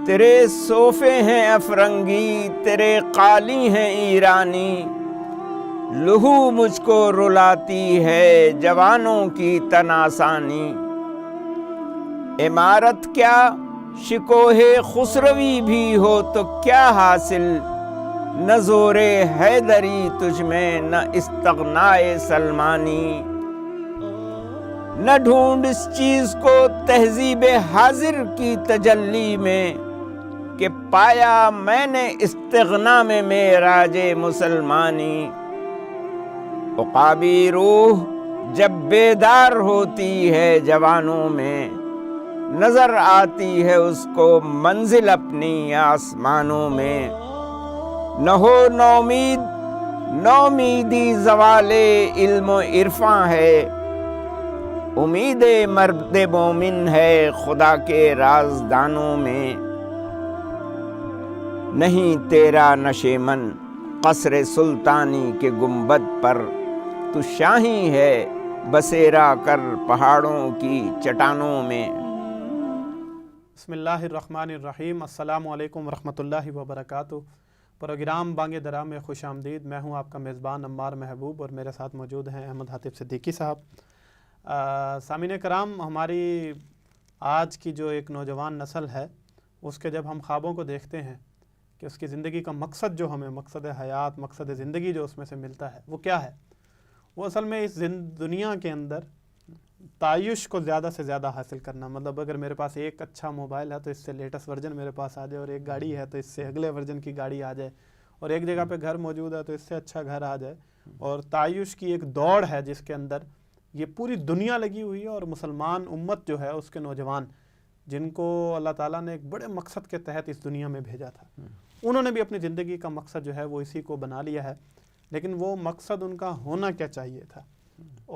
تیرے صوفے ہیں افرنگی، تیرے قالی ہیں ایرانی، لہو مجھ کو رلاتی ہے جوانوں کی تن آسانی۔ عمارت کیا شکوہ خسروی بھی ہو تو کیا حاصل، نہ زور حیدری تجھ میں نہ استغنائے سلمانی۔ نہ ڈھونڈ اس چیز کو تہذیب حاضر کی تجلی میں، کہ پایا میں نے استغنا میں معراج مسلمانی۔ عقابی روح جب بیدار ہوتی ہے جوانوں میں، نظر آتی ہے اس کو منزل اپنی آسمانوں میں۔ نہ ہو نومید، نومیدی زوال علم و عرفاں ہے، امید مرد مومن ہے خدا کے رازدانوں میں۔ نہیں تیرا نشیمن قصر سلطانی کے گنبد پر، تو شاہی ہے بسیرا کر پہاڑوں کی چٹانوں میں۔ بسم اللہ الرحمن الرحیم۔ السلام علیکم ورحمۃ اللہ وبرکاتہ۔ پروگرام بانگ درا میں خوش آمدید۔ میں ہوں آپ کا میزبان عمار محبوب، اور میرے ساتھ موجود ہیں احمد حاتب صدیقی صاحب۔ سامعین کرام، ہماری آج کی جو ایک نوجوان نسل ہے، اس کے جب ہم خوابوں کو دیکھتے ہیں کہ اس کی زندگی کا مقصد جو ہمیں مقصد حیات، مقصد زندگی جو اس میں سے ملتا ہے وہ کیا ہے، وہ اصل میں اس دنیا کے اندر تعیش کو زیادہ سے زیادہ حاصل کرنا۔ مطلب اگر میرے پاس ایک اچھا موبائل ہے تو اس سے لیٹسٹ ورژن میرے پاس آ جائے، اور ایک گاڑی ہے تو اس سے اگلے ورژن کی گاڑی آ جائے، اور ایک جگہ پہ گھر موجود ہے تو اس سے اچھا گھر آ جائے، اور تعیش کی ایک دوڑ ہے جس کے اندر یہ پوری دنیا لگی ہوئی ہے۔ اور مسلمان امت جو ہے، اس کے نوجوان جن کو اللہ تعالیٰ نے ایک بڑے مقصد کے تحت اس دنیا میں بھیجا تھا، انہوں نے بھی اپنی زندگی کا مقصد جو ہے وہ اسی کو بنا لیا ہے۔ لیکن وہ مقصد ان کا ہونا کیا چاہیے تھا؟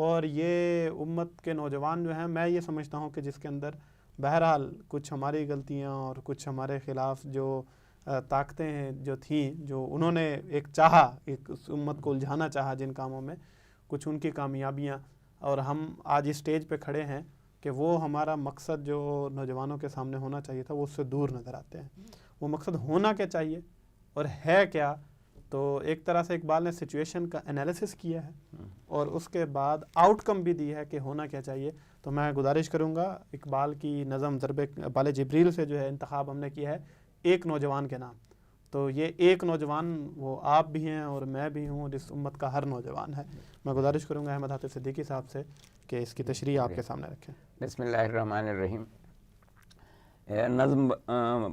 اور یہ امت کے نوجوان جو ہیں، میں یہ سمجھتا ہوں کہ جس کے اندر بہرحال کچھ ہماری غلطیاں اور کچھ ہمارے خلاف جو طاقتیں ہیں جو تھیں، جو انہوں نے ایک چاہا، ایک اس امت کو الجھانا چاہا جن کاموں میں، کچھ ان کی کامیابیاں، اور ہم آج اس اسٹیج پہ کھڑے ہیں کہ وہ ہمارا مقصد جو نوجوانوں کے سامنے ہونا چاہیے تھا وہ اس سے دور نظر آتے ہیں۔ وہ مقصد ہونا کیا چاہیے اور ہے کیا؟ تو ایک طرح سے اقبال نے سچویشن کا انالیسس کیا ہے اور اس کے بعد آؤٹ کم بھی دی ہے کہ ہونا کیا چاہیے۔ تو میں گزارش کروں گا، اقبال کی نظم ضرب بال جبریل سے جو ہے انتخاب ہم نے کیا ہے ایک نوجوان کے نام۔ تو یہ ایک نوجوان وہ آپ بھی ہیں اور میں بھی ہوں، اور اس امت کا ہر نوجوان ہے۔ میں گزارش کروں گا احمد حاتب صدیقی صاحب سے کہ اس کی تشریح آپ کے سامنے رکھیں۔ بسم اللہ الرحمن الرحیم۔ نظم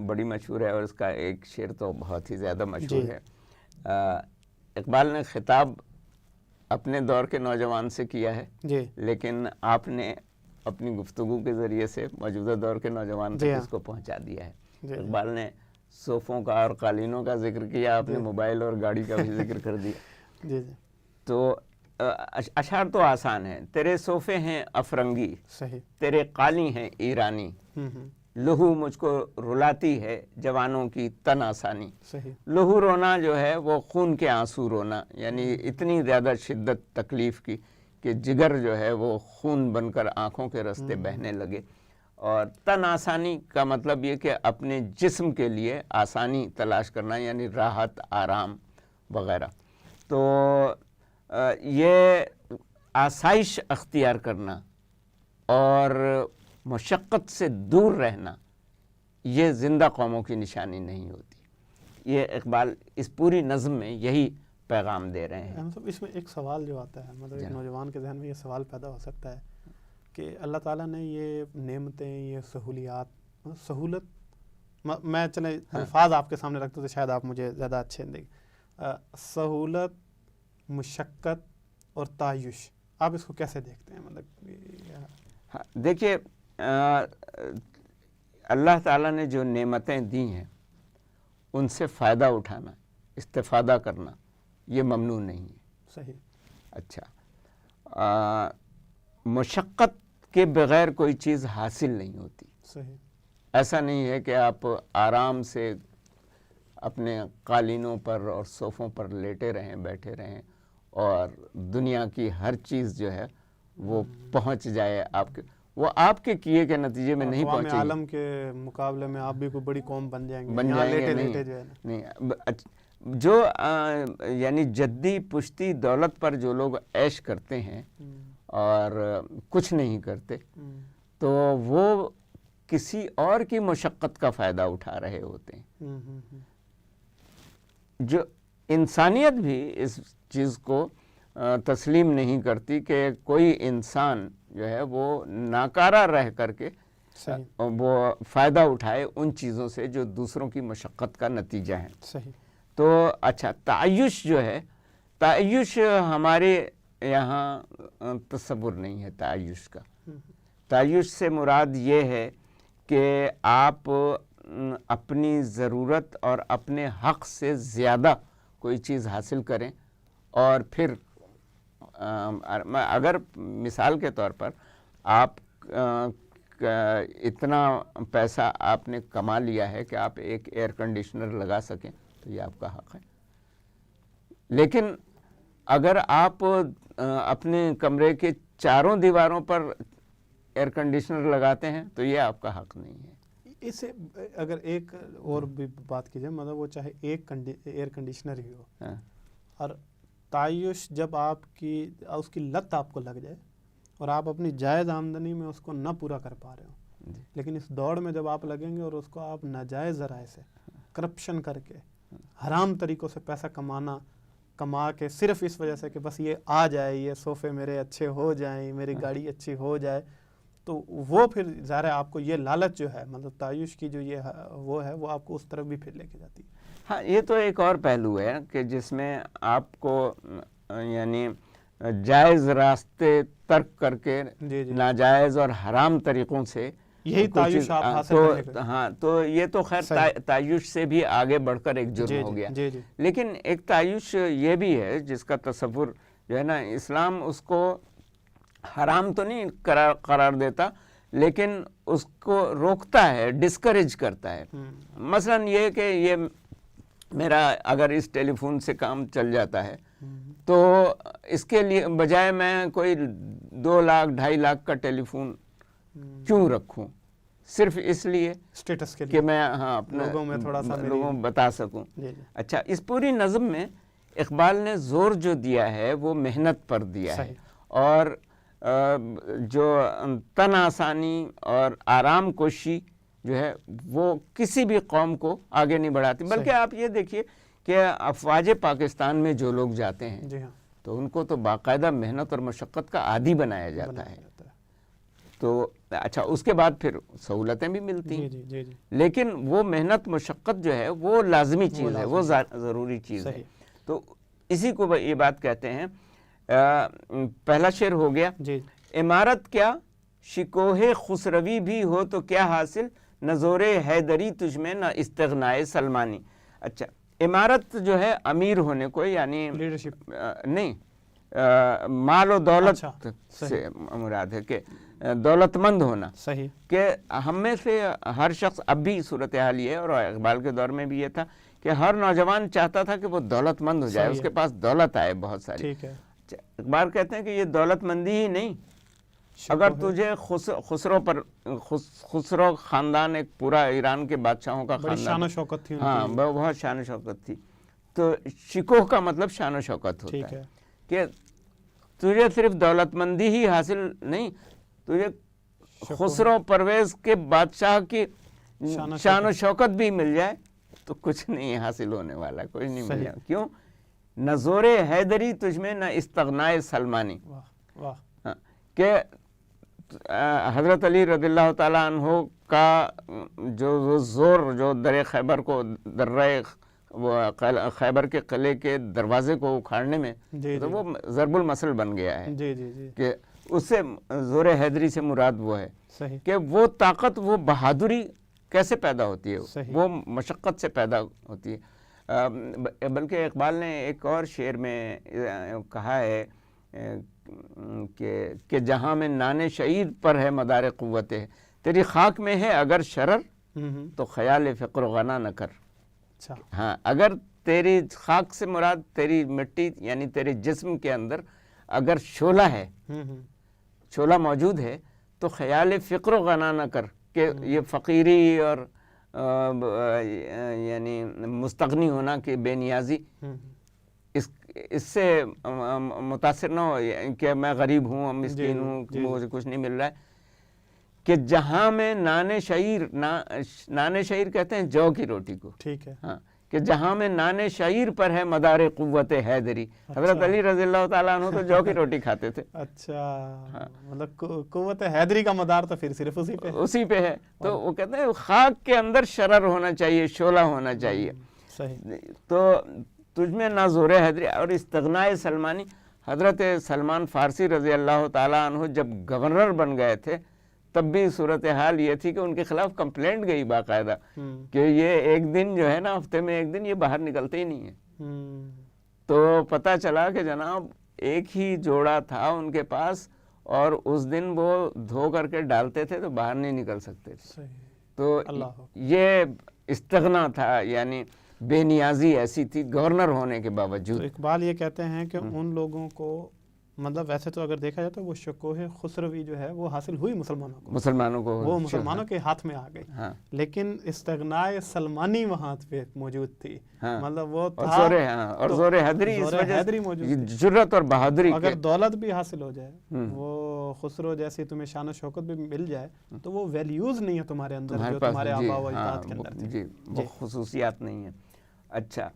بڑی مشہور ہے اور اس کا ایک شعر تو بہت ہی زیادہ مشہور ہے۔ اقبال نے خطاب اپنے دور کے نوجوان سے کیا ہے، لیکن آپ نے اپنی گفتگو کے ذریعے سے موجودہ دور کے نوجوان تک اس کو پہنچا دیا ہے۔ اقبال نے صوفوں کا اور قالینوں کا ذکر کیا، آپ نے موبائل اور گاڑی کا بھی ذکر کر دیا۔ تو اشعار تو آسان ہیں۔ تیرے صوفے ہیں افرنگی، تیرے قالی ہیں ایرانی، لہو مجھ کو رلاتی ہے جوانوں کی تن آسانی۔ لہو رونا جو ہے وہ خون کے آنسو رونا، یعنی اتنی زیادہ شدت تکلیف کی کہ جگر جو ہے وہ خون بن کر آنکھوں کے راستے بہنے لگے۔ اور تن آسانی کا مطلب یہ کہ اپنے جسم کے لیے آسانی تلاش کرنا، یعنی راحت، آرام وغیرہ۔ تو یہ آسائش اختیار کرنا اور مشقت سے دور رہنا، یہ زندہ قوموں کی نشانی نہیں ہوتی۔ یہ اقبال اس پوری نظم میں یہی پیغام دے رہے ہیں۔ اس میں ایک سوال جو آتا ہے، مطلب ایک نوجوان کے ذہن میں یہ سوال پیدا ہو سکتا ہے کہ اللہ تعالیٰ نے یہ نعمتیں، یہ سہولیات، سہولت، میں چلے الفاظ آپ کے سامنے رکھتا ہوں تو شاید آپ مجھے زیادہ اچھے دیں۔ سہولت، مشقت اور تعیش، آپ اس کو کیسے دیکھتے ہیں؟ مطلب دیکھیے، اللہ تعالیٰ نے جو نعمتیں دی ہیں ان سے فائدہ اٹھانا، استفادہ کرنا، یہ ممنوع نہیں ہے۔ صحیح۔ اچھا، مشقت کے بغیر کوئی چیز حاصل نہیں ہوتی۔ صحیح۔ ایسا نہیں ہے کہ آپ آرام سے اپنے قالینوں پر اور صوفوں پر لیٹے رہیں، بیٹھے رہیں، اور دنیا کی ہر چیز جو ہے وہ پہنچ جائے آپ کے۔ وہ آپ کے کیے کے نتیجے میں نہیں اقوام پہنچے گی. عالم کے مقابلے میں آپ بھی کوئی بڑی قوم بن جائیں گے. بن یہاں جائیں گے لیٹے لیٹے جو ہے نا. نہیں. جو یعنی جدی پشتی دولت پر جو لوگ عیش کرتے ہیں اور کچھ نہیں کرتے تو وہ کسی اور کی مشقت کا فائدہ اٹھا رہے ہوتے ہیں. جو انسانیت بھی اس چیز کو تسلیم نہیں کرتی کہ کوئی انسان جو ہے وہ ناکارہ رہ کر کے وہ فائدہ اٹھائے ان چیزوں سے جو دوسروں کی مشقت کا نتیجہ ہیں. صحیح. تو اچھا تعیش جو ہے، تعیش ہمارے یہاں تصور نہیں ہے تعیش کا. تعیش سے مراد یہ ہے کہ آپ اپنی ضرورت اور اپنے حق سے زیادہ کوئی چیز حاصل کریں اور پھر اگر مثال کے طور پر آپ اتنا پیسہ آپ نے کما لیا ہے کہ آپ ایک ایئر کنڈیشنر لگا سکیں تو یہ آپ کا حق ہے. لیکن اگر آپ اپنے کمرے کے چاروں دیواروں پر ایئر کنڈیشنر لگاتے ہیں تو یہ آپ کا حق نہیں ہے. اسے اگر ایک اور بھی بات کی جائے، مطلب وہ چاہے ایک ایئر کنڈیشنر ہی ہو اور تعیش جب آپ کی اس کی لت آپ کو لگ جائے اور آپ اپنی جائز آمدنی میں اس کو نہ پورا کر پا رہے ہوں، لیکن اس دوڑ میں جب آپ لگیں گے اور اس کو آپ ناجائز ذرائع سے کرپشن کر کے حرام طریقوں سے پیسہ کما کے صرف اس وجہ سے کہ بس یہ آ جائے، یہ صوفے میرے اچھے ہو جائیں، میری گاڑی اچھی ہو جائے، تو وہ پھر ظاہر ہے آپ کو یہ لالچ جو ہے، مطلب تعیش کی جو یہ وہ ہے، وہ آپ کو اس طرف بھی پھر لے کے جاتی ہے. ہاں، یہ تو ایک اور پہلو ہے کہ جس میں آپ کو یعنی جائز راستے ترک کر کے ناجائز اور حرام طریقوں سے یہی تعیش آپ حاصل کرنے کے. ہاں، تو یہ تو خیر تعیش سے بھی آگے بڑھ کر ایک جرم ہو گیا. لیکن ایک تعیش یہ بھی ہے جس کا تصور جو ہے نا، اسلام اس کو حرام تو نہیں قرار دیتا لیکن اس کو روکتا ہے، ڈسکریج کرتا ہے. مثلا یہ کہ یہ میرا اگر اس ٹیلی فون سے کام چل جاتا ہے تو اس کے لیے بجائے میں کوئی 2 لاکھ 2.5 لاکھ کا ٹیلی فون کیوں رکھوں، صرف اس لیے اسٹیٹس کے کہ میں اپنے لوگوں کو بتا سکوں. اچھا، اس پوری نظم میں اقبال نے زور جو دیا ہے وہ محنت پر دیا ہے اور جو تن آسانی اور آرام کوشی جو ہے وہ کسی بھی قوم کو آگے نہیں بڑھاتی. بلکہ آپ یہ دیکھیے کہ افواج پاکستان میں جو لوگ جاتے ہیں تو ان کو تو باقاعدہ محنت اور مشقت کا عادی بنایا جاتا ہے. تو اچھا، اس کے بعد پھر سہولتیں بھی ملتی ہیں، لیکن وہ محنت مشقت جو ہے وہ لازمی چیز ہے، وہ ضروری چیز ہے. تو اسی کو یہ بات کہتے ہیں. پہلا شعر ہو گیا، عمارت کیا شکوہ خسروی بھی ہو تو کیا حاصل، نہ زور حیدری تجھ میں نہ استغنائے سلمانی. اچھا، عمارت جو ہے امیر ہونے کو یعنی نہیں، مال و دولت سے مراد ہے کہ دولت مند ہونا. صحیح. کہ ہم میں سے ہر شخص، اب بھی صورتحال یہ ہے اور اقبال کے دور میں بھی یہ تھا کہ ہر نوجوان چاہتا تھا کہ وہ دولت مند ہو جائے، اس کے پاس دولت آئے بہت ساری. اقبال کہتے ہیں کہ یہ دولت مندی ہی نہیں، اگر تجھے خسرو خاندان، ایک پورا ایران کے بادشاہوں کا خاندان، شان و شوکت تھی. ہاں، بہت شان و شوکت تھی. تو شکوہ کا مطلب شان و شوکت ہوتا ہے کہ تجھے صرف دولت مندی ہی حاصل نہیں، تجھے خسرو پرویز کے بادشاہ کی شان و شوکت بھی مل جائے تو کچھ نہیں حاصل ہونے والا، کچھ نہیں مل جائے. کیوں؟ نہ زور حیدری تجھ میں نہ استغنائے سلمانی. کہ حضرت علی رضی اللہ تعالیٰ عنہ کا جو زور، جو در خیبر کو، خیبر کے قلعے کے دروازے کو اکھاڑنے میں، تو وہ ضرب المثل بن گیا ہے کہ اس سے زور حیدری سے مراد وہ ہے کہ وہ طاقت، وہ بہادری کیسے پیدا ہوتی ہے، وہ مشقت سے پیدا ہوتی ہے. بلکہ اقبال نے ایک اور شعر میں کہا ہے کہ جہاں میں نان شعیر پر ہے مدار قوت ہے، تیری خاک میں ہے اگر شرر تو خیال فقر و غنا نہ کر. ہاں، اگر تیری خاک سے مراد تیری مٹی یعنی تیرے جسم کے اندر اگر شعلہ ہے، شعلہ موجود ہے تو خیال فقر و غنا نہ کر کہ یہ فقیری اور یعنی مستغنی ہونا کہ بے نیازی، اس سے متاثر نہ ہو کہ میں غریب ہوں، مسکین ہوں، مجھے کچھ نہیں مل رہا ہے. کہ جہاں میں نان شعیر کہتے ہیں جو کی روٹی کو، ٹھیک ہے، ہاں، کہ جہاں میں نان شعیر پر ہے مدار قوت حیدری. حضرت علی رضی اللہ تعالیٰ عنہ تو جو کی روٹی کھاتے تھے. اچھا، مطلب قوت حیدری کا مدار تو پھر صرف اسی پہ ہے. تو وہ کہتے ہیں خاک کے اندر شرر ہونا چاہیے، شعلہ ہونا چاہیے. صحیح. تو تجھ میں نہ زور حیدری اور استغنائے سلمانی. حضرت سلمان فارسی رضی اللہ تعالیٰ عنہ جب گورنر بن گئے تھے تب بھی صورتحال یہ تھی کہ ان کے خلاف کمپلینٹ گئی باقاعدہ کہ یہ ایک دن جو ہے نا، ہفتے میں ایک دن یہ باہر نکلتے ہی نہیں ہیں. تو پتہ چلا کہ جناب ایک ہی جوڑا تھا ان کے پاس اور اس دن وہ دھو کر کے ڈالتے تھے تو باہر نہیں نکل سکتے تھے. تو یہ استغنا تھا، یعنی بے نیازی ایسی تھی گورنر ہونے کے باوجود. اقبال یہ کہتے ہیں کہ ان لوگوں کو، مطلب ویسے تو اگر دیکھا جائے تو وہ شکوہ خسروی جو ہے وہ حاصل ہوئی مسلمانوں کو، وہ مسلمانوں کے ہاتھ میں آ گئی. لیکن استغنائے سلمانی وہاں پہ موجود تھی، مطلب وہ تھا اور زور حیدری، اس وجہ سے جرت اور بہادری. اگر دولت بھی حاصل ہو جائے، وہ خسرو جیسی تمہیں شان و شوکت بھی مل جائے، تو وہ ویلیوز نہیں ہے تمہارے اندر جو تمہارے آبا و اجداد کے اندر تھی. جی، وہ خصوصیات نہیں ہیں. اچھا،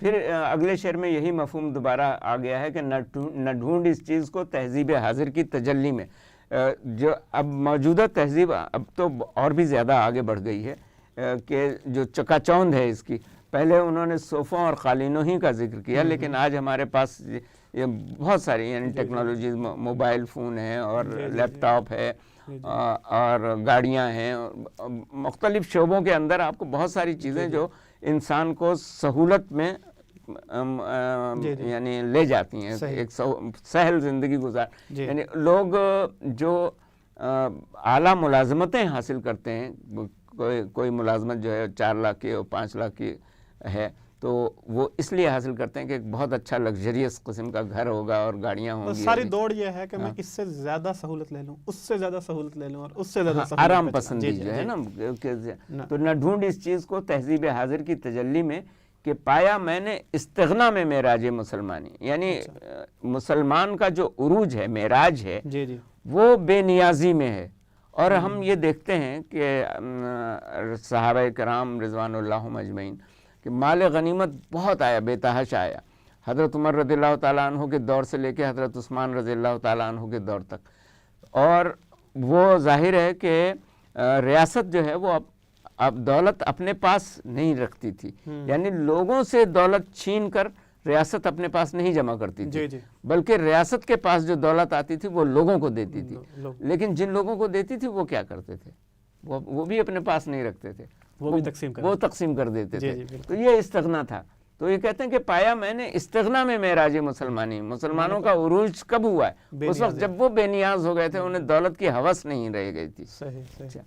پھر اگلے شعر میں یہی مفہوم دوبارہ آ گیا ہے کہ نہ ڈھونڈ اس چیز کو تہذیب حاضر کی تجلی میں. جو اب موجودہ تہذیب اب تو اور بھی زیادہ آگے بڑھ گئی ہے کہ جو چکا چوند ہے اس کی. پہلے انہوں نے صوفوں اور قالینوں ہی کا ذکر کیا، لیکن آج ہمارے پاس یہ بہت ساری یعنی ٹیکنالوجیز، موبائل فون ہے اور لیپ ٹاپ ہے اور گاڑیاں ہیں. مختلف شعبوں کے اندر آپ کو بہت ساری چیزیں جو انسان کو سہولت میں یعنی لے جاتی ہیں، ایک سہل زندگی گزار. یعنی لوگ جو اعلیٰ ملازمتیں حاصل کرتے ہیں، کوئی ملازمت جو ہے 4 لاکھ کی اور 5 لاکھ کی ہے، تو وہ اس لیے حاصل کرتے ہیں کہ ایک بہت اچھا لگژریس قسم کا گھر ہوگا اور گاڑیاں ہوں گی. ساری دوڑ یہ ہے کہ میں اس سے زیادہ سہولت لے لوں، اس سے زیادہ سہولت لے لوں اور اس سے زیادہ آرام پسندی جو ہے نا. تو نہ ڈھونڈ اس چیز کو تہذیب حاضر کی تجلی میں کہ پایا میں نے استغنا میں معراج مسلمانی. یعنی مسلمان کا جو عروج ہے، معراج ہے، وہ بے نیازی میں ہے. اور ہم یہ دیکھتے ہیں کہ صحابہ کرام رضوان اللہ اجمعین کہ مال غنیمت بہت آیا، بے تحاشا آیا. حضرت عمر رضی اللہ تعالیٰ عنہ کے دور سے لے کے حضرت عثمان رضی اللہ تعالیٰ عنہ کے دور تک. اور وہ ظاہر ہے کہ ریاست جو ہے وہ اب دولت اپنے پاس نہیں رکھتی تھی. یعنی لوگوں سے دولت چھین کر ریاست اپنے پاس نہیں جمع کرتی تھی، بلکہ ریاست کے پاس جو دولت آتی تھی وہ لوگوں کو دیتی تھی. لیکن جن لوگوں کو دیتی تھی وہ کیا کرتے تھے؟ وہ بھی اپنے پاس نہیں رکھتے تھے، وہ تقسیم کر دیتے تھے. تو یہ استغنا تھا. تو یہ کہتے ہیں کہ پایا میں نے استغنا میں معراج مسلمانی. مسلمانوں کا عروج کب ہوا ہے؟ اس وقت جب وہ بے نیاز ہو گئے تھے، انہیں دولت کی ہوس نہیں رہ گئی تھی.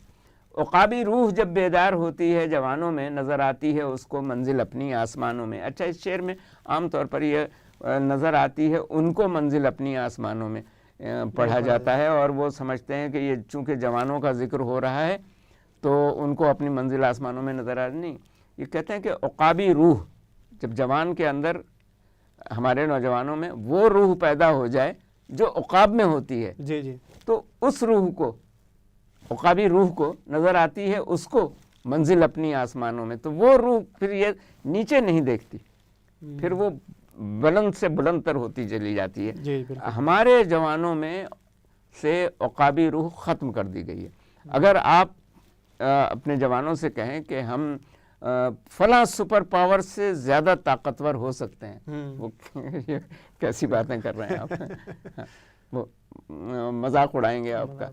عقابی روح جب بیدار ہوتی ہے جوانوں میں، نظر آتی ہے اس کو منزل اپنی آسمانوں میں. اچھا، اس شعر میں عام طور پر یہ نظر آتی ہے ان کو منزل اپنی آسمانوں میں پڑھا جاتا ہے، اور وہ سمجھتے ہیں کہ یہ چونکہ جوانوں کا ذکر ہو رہا ہے تو ان کو اپنی منزل آسمانوں میں نظر آ رہی نہیں. یہ کہتے ہیں کہ عقابی روح جب جوان کے اندر، ہمارے نوجوانوں میں وہ روح پیدا ہو جائے جو عقاب میں ہوتی ہے، تو اس روح کو، عقابی روح کو نظر آتی ہے اس کو منزل اپنی آسمانوں میں. تو وہ روح پھر یہ نیچے نہیں دیکھتی، پھر وہ بلند سے بلند تر ہوتی چلی جاتی ہے. ہمارے جوانوں میں سے عقابی روح ختم کر دی گئی ہے. اگر آپ اپنے جوانوں سے کہیں کہ ہم فلاں سپر پاور سے زیادہ طاقتور ہو سکتے ہیں، وہ کیسی باتیں کر رہے ہیں آپ؟ وہ مذاق اڑائیں گے آپ کا.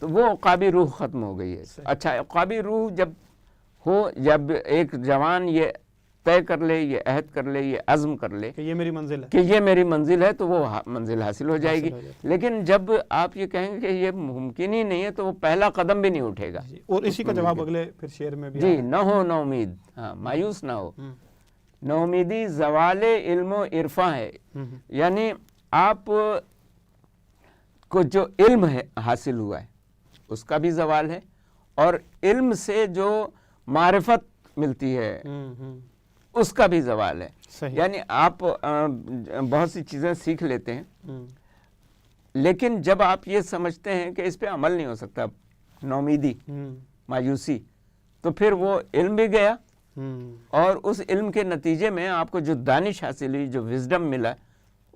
تو وہ عقابی روح ختم ہو گئی ہے. اچھا، عقابی روح جب ہو، جب ایک جوان یہ طے کر لے، یہ عہد کر لے، یہ عزم کر لے کہ یہ میری منزل ہے، تو وہ منزل حاصل ہو جائے گی. لیکن جب آپ یہ کہیں گے کہ یہ ممکن ہی نہیں ہے تو وہ پہلا قدم بھی نہیں اٹھے گا. اور اسی کا جواب اگلے پھر شعر میں بھی جی، نہ ہو نا امید، ہاں، مایوس نہ ہو. نا امیدی زوال علم و عرفاں ہے. یعنی آپ کو جو علم ہے حاصل ہوا ہے، اس کا بھی زوال ہے، اور علم سے جو معرفت ملتی ہے اس کا بھی زوال ہے. یعنی آپ بہت سی چیزیں سیکھ لیتے ہیں، لیکن جب آپ یہ سمجھتے ہیں کہ اس پہ عمل نہیں ہو سکتا، نومیدی، مایوسی، تو پھر وہ علم بھی گیا، اور اس علم کے نتیجے میں آپ کو جو دانش حاصل ہوئی، جو وزڈم ملا،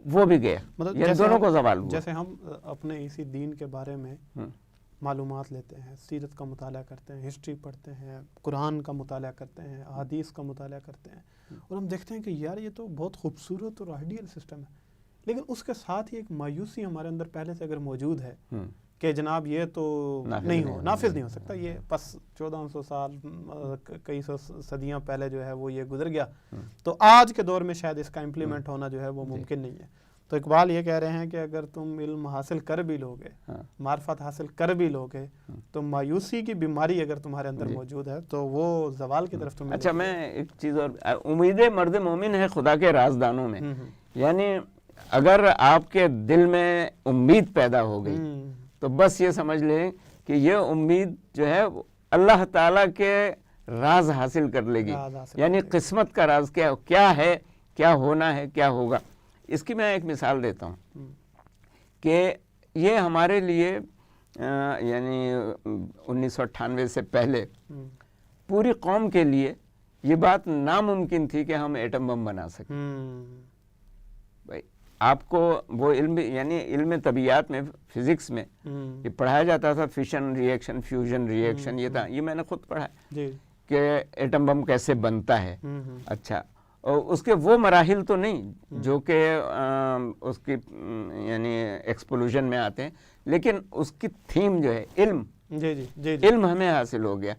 وہ بھی گیا. یہ دونوں کو زوال ہوا. جیسے ہم اپنے اسی دین کے بارے میں معلومات لیتے ہیں، سیرت کا مطالعہ کرتے ہیں، ہسٹری پڑھتے ہیں، قرآن کا مطالعہ کرتے ہیں، احادیث کا مطالعہ کرتے ہیں، اور ہم دیکھتے ہیں کہ یار یہ تو بہت خوبصورت اور آئیڈیل سسٹم ہے، لیکن اس کے ساتھ ہی ایک مایوسی ہمارے اندر پہلے سے اگر موجود ہے کہ جناب یہ تو نافذ نہیں ہو سکتا، یہ بس 1400 سال کئی سو صدیاں پہلے جو ہے وہ یہ گزر گیا، تو آج کے دور میں شاید اس کا امپلیمنٹ ہونا جو ہے وہ ممکن نہیں ہے. تو اقبال یہ کہہ رہے ہیں کہ اگر تم علم حاصل کر بھی لوگے، معرفت حاصل کر بھی لوگے، تو مایوسی کی بیماری اگر تمہارے اندر موجود ہے تو وہ زوال کی طرف تمہیں. اچھا، میں ایک چیز اور، امید مرد مومن ہے خدا کے رازدانوں میں. یعنی اگر آپ کے دل میں امید پیدا ہو گئی تو بس یہ سمجھ لیں کہ یہ امید جو ہے اللہ تعالیٰ کے راز حاصل کر لے گی. یعنی قسمت کا راز کیا ہے، کیا ہونا ہے، کیا ہوگا. اس کی میں ایک مثال دیتا ہوں کہ یہ ہمارے لیے یعنی 1998 سے پہلے پوری قوم کے لیے یہ بات ناممکن تھی کہ ہم ایٹم بم بنا سکیں. بھائی آپ کو وہ علم، یعنی علم طبیعیات میں، فزکس میں یہ پڑھایا جاتا تھا، فیشن ریئیکشن، فیوژن ریئیکشن، یہ تھا، یہ میں نے خود پڑھا کہ ایٹم بم کیسے بنتا ہے. اچھا، اور اس کے وہ مراحل تو نہیں جو کہ اس کی یعنی ایکسپلوژن میں آتے ہیں، لیکن اس کی تھیم جو ہے علم، علم ہمیں حاصل ہو گیا،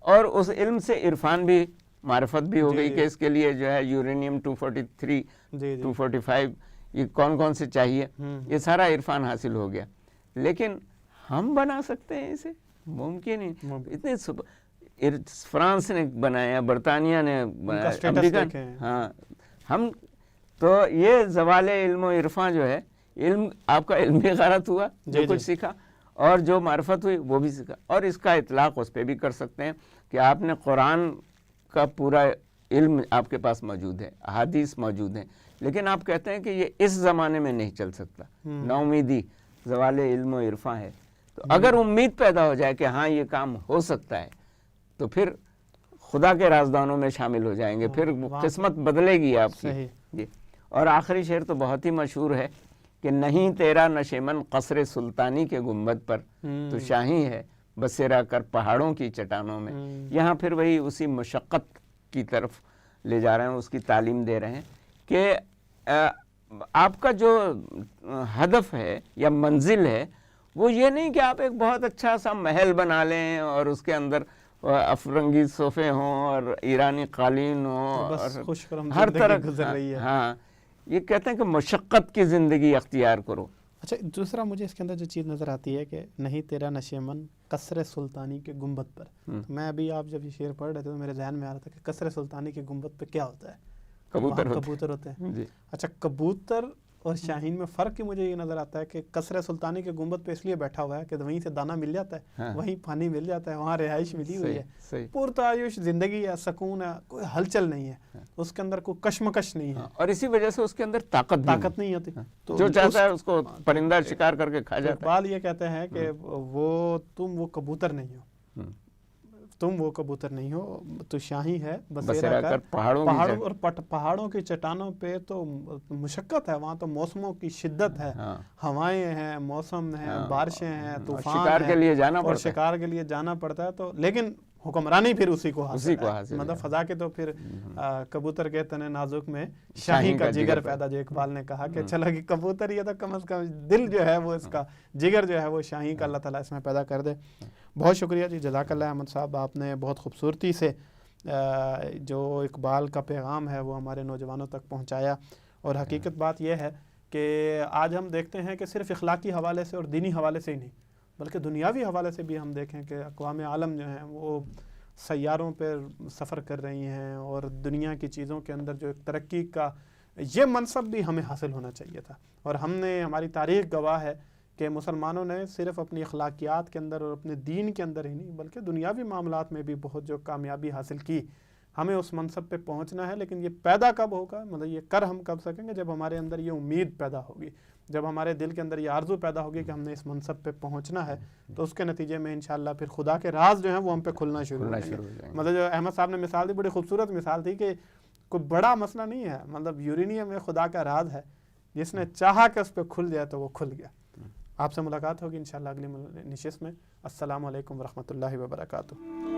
اور اس علم سے عرفان بھی، معرفت بھی ہو گئی کہ اس کے لیے جو ہے یورینیم 243 245 یہ کون سے چاہیے، یہ سارا عرفان حاصل ہو گیا. لیکن ہم بنا سکتے ہیں اسے؟ ممکن ہی. اتنے فرانس نے بنایا، برطانیہ نے بنایا، امریکہ، ہاں، ہم تو یہ زوال علم و عرفان جو ہے، علم آپ کا علم بھی غارت ہوا، جو کچھ سیکھا، اور جو معرفت ہوئی وہ بھی سیکھا. اور اس کا اطلاق اس پہ بھی کر سکتے ہیں کہ آپ نے قرآن کا پورا علم آپ کے پاس موجود ہے، احادیث موجود ہیں، لیکن آپ کہتے ہیں کہ یہ اس زمانے میں نہیں چل سکتا، نا امیدی، زوال علم و عرفان ہے. تو اگر امید پیدا ہو جائے کہ ہاں یہ کام ہو سکتا ہے، تو پھر خدا کے رازدانوں میں شامل ہو جائیں گے، پھر قسمت بدلے گی آپ کی. اور آخری شعر تو بہت ہی مشہور ہے کہ نہیں تیرا نشیمن قصر سلطانی کے گنبد پر، تو شاہی ہے بسیرا کر پہاڑوں کی چٹانوں میں. یہاں پھر وہی اسی مشقت کی طرف لے جا رہے ہیں، اس کی تعلیم دے رہے ہیں کہ آپ کا جو ہدف ہے یا منزل ہے وہ یہ نہیں کہ آپ ایک بہت اچھا سا محل بنا لیں اور اس کے اندر افرنگی صوفے ہوں اور ایرانی قالین ہوں اور ہر طرح گزر رہی ہے. ہاں، یہ کہتے ہیں کہ مشقت کی زندگی اختیار کرو. اچھا، دوسرا مجھے اس کے اندر جو چیز نظر آتی ہے کہ نہیں تیرا نشیمن قصر سلطانی کے گنبد پر. میں ابھی آپ جب یہ شعر پڑھ رہے تھے تو میرے ذہن میں آ رہا تھا کہ قصر سلطانی کے گنبد پہ کیا ہوتا ہے؟ کبوتر ہوتے ہیں. اچھا، کبوتر اور شاہین میں فرق مجھے یہ نظر آتا ہے کہ قصر سلطانی کے گنبد پہ اس لیے بیٹھا ہوا ہے کہ وہیں سے دانہ مل جاتا ہے، وہیں پانی مل جاتا ہے، وہاں رہائش ملی ہوئی ہے، پرتعیش زندگی ہے، سکون ہے، کوئی ہلچل نہیں ہے، اس کے اندر کوئی کشمکش نہیں ہے، اور اسی وجہ سے اس کے اندر طاقت نہیں ہوتی. جو چاہتا ہے اس کو پرندہ شکار کر کے کھا جاتا ہے. اقبال یہ کہتے ہیں کہ تم وہ کبوتر نہیں ہو، تم وہ کبوتر نہیں ہو، تو شاہی ہے بسیرا کر پہاڑوں کی چٹانوں پہ. تو مشقت ہے وہاں، تو موسموں کی شدت ہے، ہوائیں ہیں، موسم ہیں، بارشیں ہیں، طوفان شکار کے لیے جانا اور شکار کے لیے جانا پڑتا ہے. تو لیکن حکمرانی پھر اسی کو حاصل ہے، مطلب فضا کے. تو پھر کبوتر کے تنے نازک میں شاہی کا جگر پیدا، جو اقبال نے کہا کہ چلو کہ کبوتر یہ تو کم از کم دل جو ہے وہ اس کا جگر جو ہے وہ شاہی کا اللہ تعالیٰ اس میں پیدا کر دے. بہت شکریہ جی، جزاک اللہ احمد صاحب، آپ نے بہت خوبصورتی سے جو اقبال کا پیغام ہے وہ ہمارے نوجوانوں تک پہنچایا. اور حقیقت بات یہ ہے کہ آج ہم دیکھتے ہیں کہ صرف اخلاقی حوالے سے اور دینی حوالے سے ہی نہیں، بلکہ دنیاوی حوالے سے بھی ہم دیکھیں کہ اقوام عالم جو ہیں وہ سیاروں پہ سفر کر رہی ہیں، اور دنیا کی چیزوں کے اندر جو ایک ترقی کا یہ منصب بھی ہمیں حاصل ہونا چاہیے تھا. اور ہم نے، ہماری تاریخ گواہ ہے کہ مسلمانوں نے صرف اپنی اخلاقیات کے اندر اور اپنے دین کے اندر ہی نہیں بلکہ دنیاوی معاملات میں بھی بہت جو کامیابی حاصل کی. ہمیں اس منصب پہ پہنچنا ہے، لیکن یہ پیدا کب ہوگا، مطلب یہ کر ہم کب سکیں گے جب ہمارے اندر یہ امید پیدا ہوگی، جب ہمارے دل کے اندر یہ آرزو پیدا ہوگی کہ ہم نے اس منصب پہ پہنچنا ہے. تو اس کے نتیجے میں انشاءاللہ پھر خدا کے راز جو ہیں وہ ہم پہ کھلنا شروع ہو جائیں گے. مطلب جو احمد صاحب نے مثال دی بڑی خوبصورت مثال تھی کہ کوئی بڑا مسئلہ نہیں ہے، مطلب یورینیم میں خدا کا راز ہے، جس نے چاہا کہ اس پہ کھل جائے تو وہ کھل گیا. آپ سے ملاقات ہوگی انشاءاللہ اگلی نشست میں. السلام علیکم ورحمۃ اللہ وبرکاتہ.